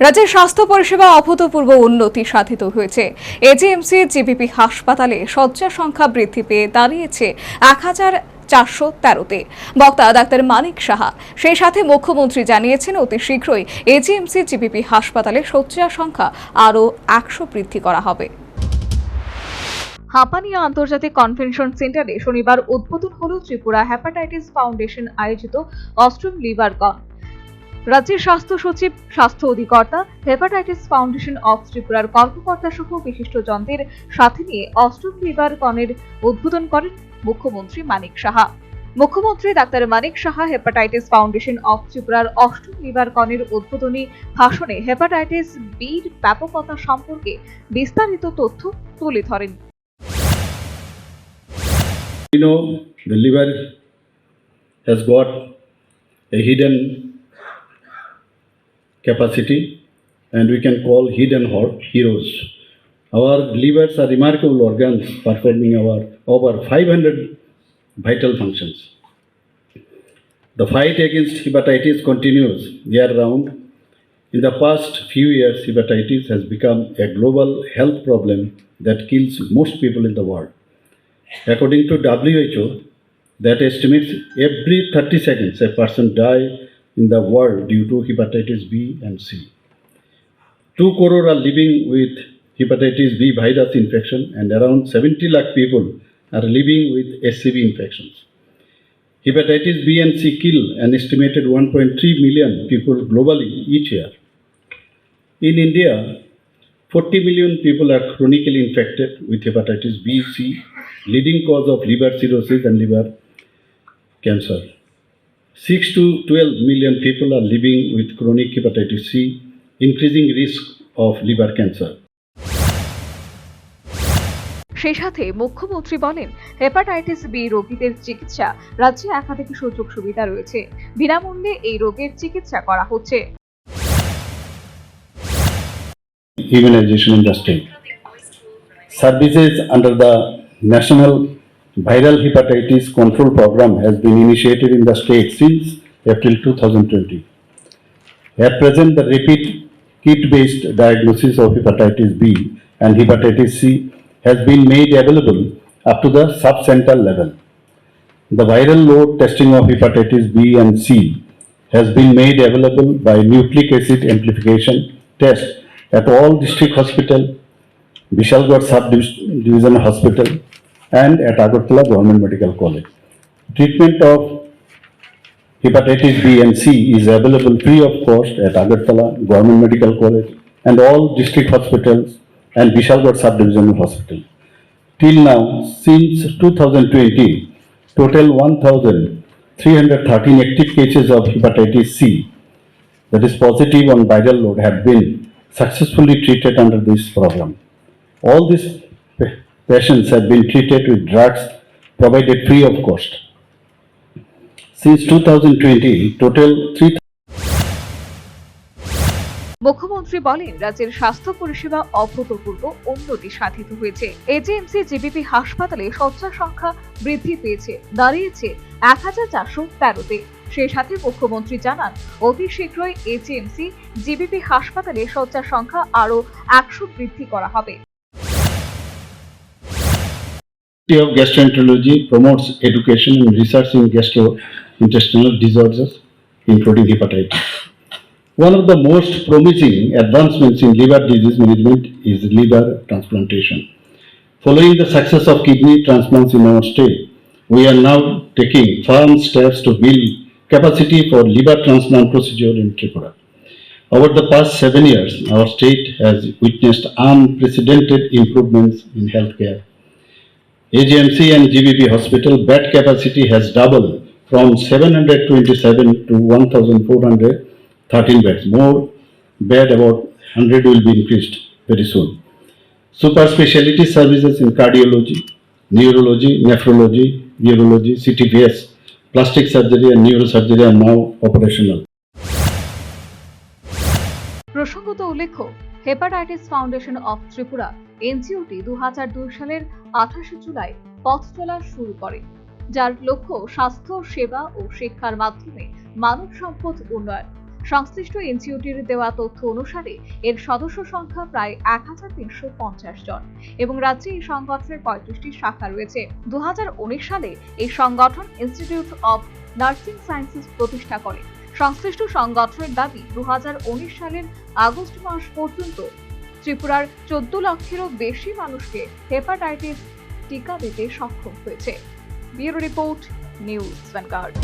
রাজ্যের স্বাস্থ্য পরিষেবা অভূতপূর্ব উন্নতি সাধিত হয়েছে। এজিএমসি জিবিপি হাসপাতালে শয্যা সংখ্যা বৃদ্ধি পেয়ে দাঁড়িয়েছে 1413-তে। বক্তা ডাক্তার মানিক সাহা। সেই সাথে মুখ্যমন্ত্রী জানিয়েছেন অতি শীঘ্রই এজিএমসি জিবিপি হাসপাতালে শয্যা সংখ্যা আরও 100 বৃদ্ধি করা হবে। হাপানিয়া আন্তর্জাতিক কনভেনশন সেন্টারে শনিবার উদ্বোধন হল ত্রিপুরা হেপাটাইটিস ফাউন্ডেশন আয়োজিত অষ্টম লিভার কন। রাজ্যের স্বাস্থ্য সচিব, স্বাস্থ্য অধিকর্তা, হেপাটাইটিস ফাউন্ডেশন অফ ত্রিপুরার কর্মকর্তা সহ বিশিষ্টজনদের সাথে নিয়ে অষ্টম লিভার কনের উদ্বোধন করেন মুখ্যমন্ত্রী মানিক সাহা। মুখ্যমন্ত্রী doctor Manik Saha hepatitis foundation of ত্রিপুরার অষ্টম লিভার কনের উদ্বোধনী ভাষণে হেপাটাইটিস বির ব্যাপকতা সম্পর্কে বিস্তারিত তথ্য তুলে ধরেন। The liver has got a hidden capacity and we can call hidden heroes. Our livers are remarkable organs performing over 500 vital functions. The fight against hepatitis continues year round. In the past few years, hepatitis has become a global health problem that kills most people in the world. According to WHO, that estimates every 30 seconds a person dies in the world due to hepatitis B and C. 2 crore are living with hepatitis B virus infection and around 70 lakh people are living with HCV infections. Hepatitis B and C kill an estimated 1.3 million people globally each year. In India, 40 million people are chronically infected with hepatitis B, C, leading cause of liver cirrhosis and liver cancer. 6 to 12 million people are living with chronic hepatitis C, increasing risk of liver cancer. সেই সাথে মুখ্যমন্ত্রী বলেন, hepatitis B রোগীদের চিকিৎসা রাজ্যে একাধিক সুযোগ সুবিধা রয়েছে। বিনামূল্যে এই রোগের চিকিৎসা করা হচ্ছে। Immunization in the state. Services under the National Viral Hepatitis Control Program has been initiated in the state since April 2020. At present, the rapid kit-based diagnosis of hepatitis B and hepatitis C has been made available up to the sub-center level. The viral load testing of hepatitis B and C has been made available by nucleic acid amplification test at all district hospital, Vishalgarh Sub-Division Hospital and at Agartala Government Medical College. Treatment of hepatitis B and C is available free of cost at Agartala Government Medical College and all district hospitals and Vishalgarh Sub-Division Hospital. Till now, since 2020, total 1,313 active cases of hepatitis C, that is positive on viral load, have been successfully treated under this program. All these patients have been treated with drugs provided free of cost. Since 2020, total 3,000 মুখ্যমন্ত্রী বলেন, রাজ্যের স্বাস্থ্য পরিষেবা অভূতপূর্ব উন্নতি সাধিত হয়েছে। AGMC GBP হাসপাতালে শয্যা সংখ্যা বৃদ্ধি পেয়েছে, দাঁড়িয়েছে 1413-তে। সেই সাথে মুখ্যমন্ত্রী জানান, অতি শীঘ্রই এজিএমসি জিবিপি হাসপাতালে শয্যা সংখ্যা আরও 100 বৃদ্ধি করা হবে। of Gastroenterology promotes education and research in gastrointestinal disorders, including hepatitis. One of the most promising advancements in liver disease management is liver transplantation. Following the success of kidney transplants in our state, we are now taking firm steps to build capacity for liver transplant procedure in Tripura. Over the past 7 years, our state has witnessed unprecedented improvements in healthcare. AGMC and GBP hospital bed capacity has doubled from 727 to 1,413 beds. More bed, about 100 will be increased very soon. Super specialty services in cardiology, neurology, nephrology, urology, CTPS, plastic surgery and neurosurgery are now operational. প্রসঙ্গত উল্লেখ্য, hepatitis foundation of Tripura এনজিওটি 2002 সালের 28 জুলাই পথ চলা শুরু করে, যার লক্ষ্য স্বাস্থ্য সেবা ও শিক্ষার মাধ্যমে মানব সম্পদ উন্নয়ন। সংশ্লিষ্ট এনজিওটির দেওয়া তথ্য অনুসারে এর সদস্য সংখ্যা প্রায় 1350 জন এবং রাজ্যে এই সংগঠনের 35টি শাখা রয়েছে। 2019 সালে এই সংগঠন ইনস্টিটিউট অব নার্সিং সায়েন্সেস প্রতিষ্ঠা করে। সংশ্লিষ্ট সংগঠনের দাবি 2019 সালের আগস্ট মাস পর্যন্ত ত্রিপুরার 14 লক্ষেরও বেশি মানুষকে হেপাটাইটিস টিকা দিতে সক্ষম হয়েছে। Bureau report, news vanguard.